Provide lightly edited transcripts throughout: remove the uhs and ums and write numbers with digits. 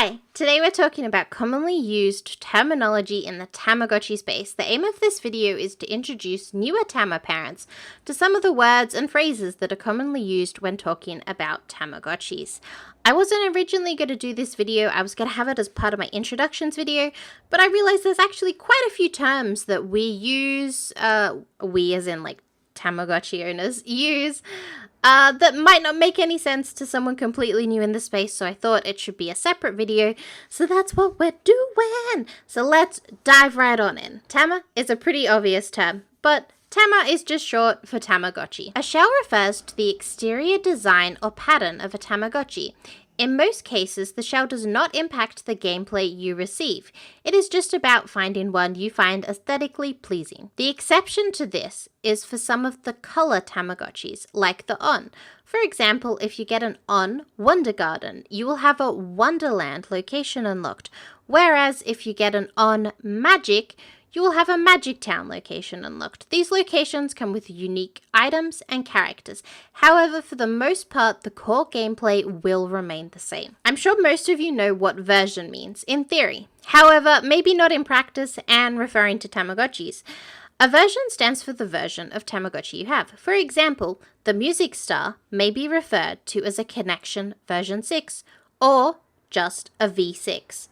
Hi, today we're talking about commonly used terminology in the Tamagotchi space. The aim of this video is to introduce newer Tama parents to some of the words and phrases that are commonly used when talking about Tamagotchis. I wasn't originally going to do this video, I was going to have it as part of my introductions video, but I realized there's actually quite a few terms that we use, we as in like Tamagotchi owners use, that might not make any sense to someone completely new in the space, so I thought it should be a separate video, so that's what we're doing. So let's dive right on in. Tama is a pretty obvious term, but Tama is just short for Tamagotchi. A shell refers to the exterior design or pattern of a Tamagotchi. In most cases, the shell does not impact the gameplay you receive. It is just about finding one you find aesthetically pleasing. The exception to this is for some of the color Tamagotchis, like the On. For example, if you get an On Wonder Garden, you will have a Wonderland location unlocked, whereas if you get an On Magic, you will have a Magic-Town location unlocked. These locations come with unique items and characters. However, for the most part, the core gameplay will remain the same. I'm sure most of you know what version means, in theory. However, maybe not in practice and referring to Tamagotchis. A version stands for the version of Tamagotchi you have. For example, the Music Star may be referred to as a Connection version 6 or just a V6.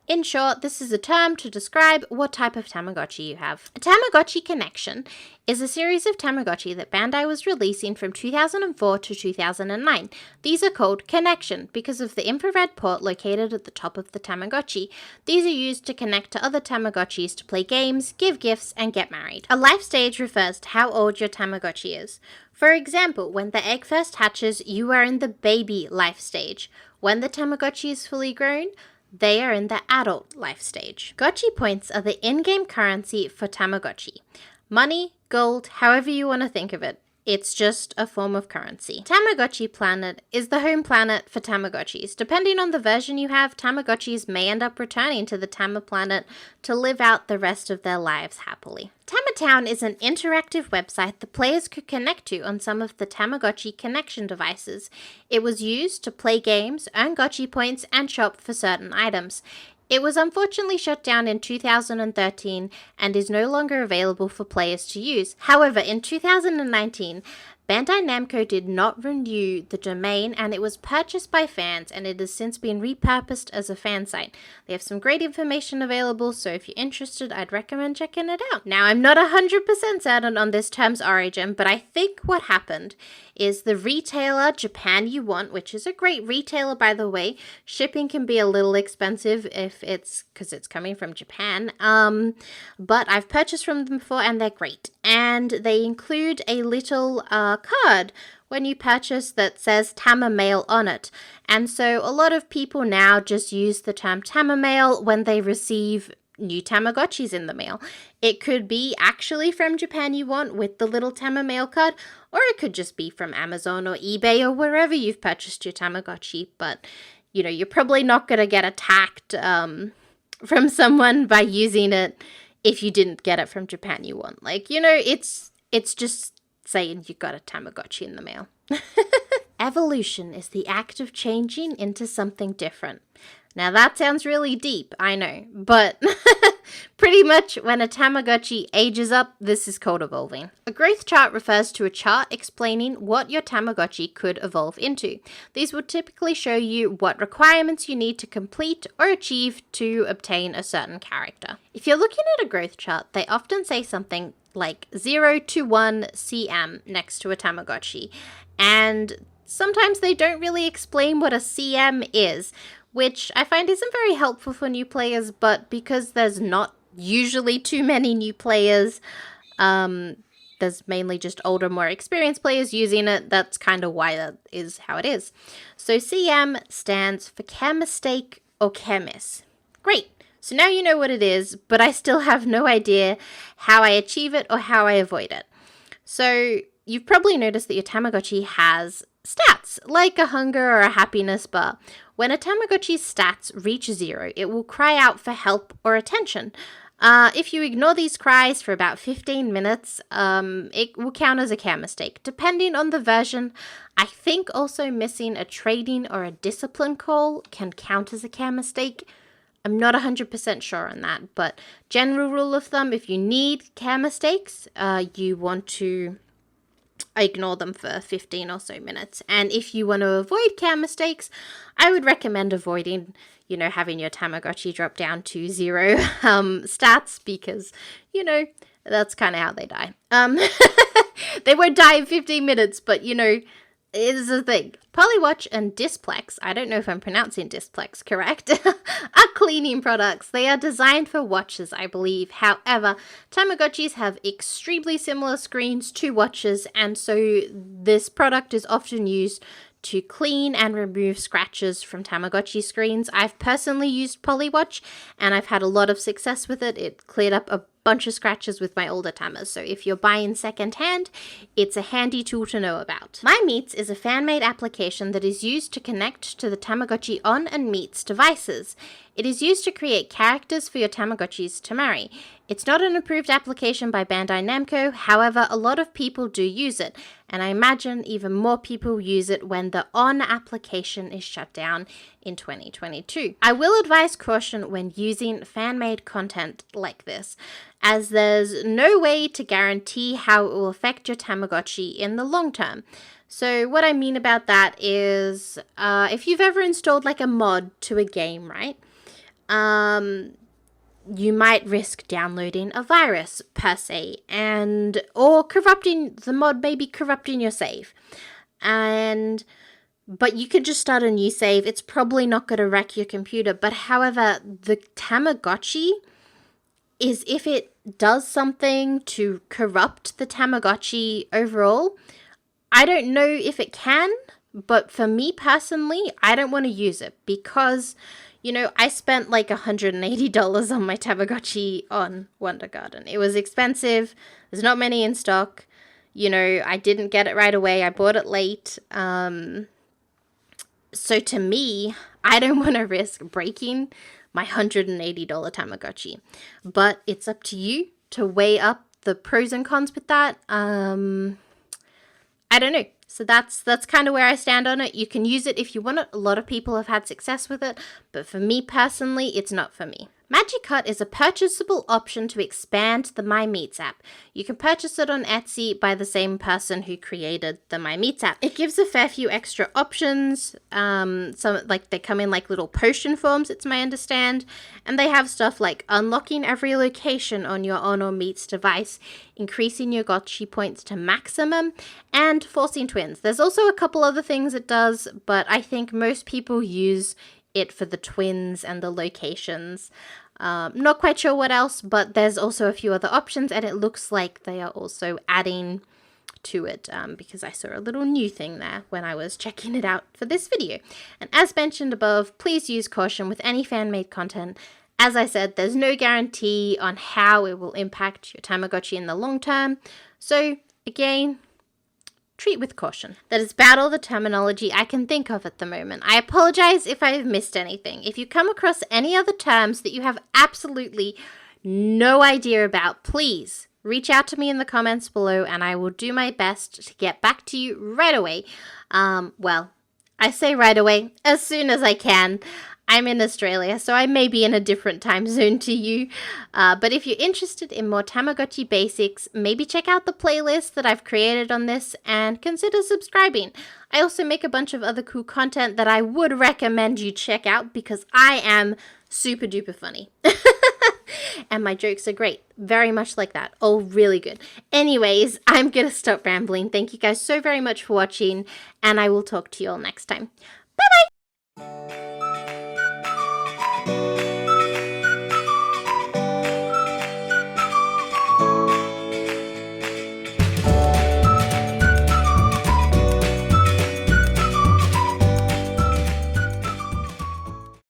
In short, this is a term to describe what type of Tamagotchi you have. A Tamagotchi Connection is a series of Tamagotchi that Bandai was releasing from 2004 to 2009. These are called Connection because of the infrared port located at the top of the Tamagotchi. These are used to connect to other Tamagotchis to play games, give gifts, and get married. A life stage refers to how old your Tamagotchi is. For example, when the egg first hatches, you are in the baby life stage. When the Tamagotchi is fully grown, they are in the adult life stage. Gotchi points are the in-game currency for Tamagotchi. Money, gold, however you want to think of it. It's just a form of currency. Tamagotchi Planet is the home planet for Tamagotchis. Depending on the version you have, Tamagotchis may end up returning to the Tama planet to live out the rest of their lives happily. Tamatown is an interactive website that players could connect to on some of the Tamagotchi connection devices. It was used to play games, earn Gotchi points, and shop for certain items. It was unfortunately shut down in 2013 and is no longer available for players to use. However, in 2019, Bandai Namco did not renew the domain and it was purchased by fans, and it has since been repurposed as a fan site. They have some great information available, so if you're interested, I'd recommend checking it out. Now, I'm not 100% certain on this term's origin, but I think what happened is the retailer Japan You Want, which is a great retailer by the way. Shipping can be a little expensive because it's coming from Japan, but I've purchased from them before and they're great. And they include a little card when you purchase that says Tama Mail on it. And so a lot of people now just use the term Tama Mail when they receive new Tamagotchis in the mail. It could be actually from Japan You Want with the little Tama Mail card, or it could just be from Amazon or eBay or wherever you've purchased your Tamagotchi. But, you know, you're probably not going to get attacked from someone by using it if you didn't get it from Japan You Want. Like, you know, it's just saying you got a Tamagotchi in the mail. Evolution is the act of changing into something different. Now that sounds really deep, I know, but pretty much when a Tamagotchi ages up, this is called evolving. A growth chart refers to a chart explaining what your Tamagotchi could evolve into. These will typically show you what requirements you need to complete or achieve to obtain a certain character. If you're looking at a growth chart, they often say something like 0 to 1 cm next to a Tamagotchi, and sometimes they don't really explain what a cm is, which I find isn't very helpful for new players, but because there's not usually too many new players, there's mainly just older, more experienced players using it. That's kind of why that is how it is. So CM stands for Chemistake or Chemis. Great. So now you know what it is, but I still have no idea how I achieve it or how I avoid it. So you've probably noticed that your Tamagotchi has stats, like a hunger or a happiness bar. When a Tamagotchi's stats reach 0, it will cry out for help or attention. If you ignore these cries for about 15 minutes, it will count as a care mistake. Depending on the version, I think also missing a trading or a discipline call can count as a care mistake. I'm not 100% sure on that, but general rule of thumb, if you need care mistakes, you want to ignore them for 15 or so minutes. And if you want to avoid care mistakes, I would recommend avoiding, having your Tamagotchi drop down to 0 stats, because, that's kind of how they die. They won't die in 15 minutes, but, it is a thing. Polywatch and Displex, I don't know if I'm pronouncing Displex correct, are cleaning products. They are designed for watches, I believe. However, Tamagotchis have extremely similar screens to watches, and so this product is often used to clean and remove scratches from Tamagotchi screens. I've personally used Polywatch, and I've had a lot of success with it. It cleared up a bunch of scratches with my older Tamas, so if you're buying secondhand, it's a handy tool to know about. My Meets is a fan-made application that is used to connect to the Tamagotchi On and Meets devices. It is used to create characters for your Tamagotchis to marry. It's not an approved application by Bandai Namco, however, a lot of people do use it, and I imagine even more people use it when the On application is shut down in 2022. I will advise caution when using fan-made content like this, as there's no way to guarantee how it will affect your Tamagotchi in the long term. So what I mean about that is, if you've ever installed like a mod to a game, right? You might risk downloading a virus per se, or corrupting the mod, maybe corrupting your save. But you could just start a new save. It's probably not going to wreck your computer. But however, the Tamagotchi is, if it does something to corrupt the Tamagotchi overall, I don't know if it can, but for me personally, I don't want to use it because, I spent like $180 on my Tamagotchi on Wonder Garden. It was expensive. There's not many in stock. I didn't get it right away. I bought it late. So to me, I don't want to risk breaking my $180 Tamagotchi. But it's up to you to weigh up the pros and cons with that. I don't know. So that's kind of where I stand on it. You can use it if you want it. A lot of people have had success with it, but for me personally, it's not for me. Magikarp is a purchasable option to expand the My Meets app. You can purchase it on Etsy by the same person who created the My Meets app. It gives a fair few extra options. They come in like little potion forms, it's my understand. And they have stuff like unlocking every location on your On or Meets device, increasing your Gotchi points to maximum, and forcing twins. There's also a couple other things it does, but I think most people use it for the twins and the locations. Not quite sure what else, but there's also a few other options, and it looks like they are also adding to it, because I saw a little new thing there when I was checking it out for this video. And as mentioned above, please use caution with any fan-made content. As I said, there's no guarantee on how it will impact your Tamagotchi in the long term, so again, treat with caution. That is about all the terminology I can think of at the moment. I apologize if I have missed anything. If you come across any other terms that you have absolutely no idea about, please reach out to me in the comments below and I will do my best to get back to you right away. Well, I say right away, as soon as I can. I'm in Australia, so I may be in a different time zone to you. But if you're interested in more Tamagotchi basics, maybe check out the playlist that I've created on this and consider subscribing. I also make a bunch of other cool content that I would recommend you check out because I am super duper funny. And my jokes are great. Very much like that. Oh, really good. Anyways, I'm going to stop rambling. Thank you guys so very much for watching, and I will talk to you all next time. Bye-bye!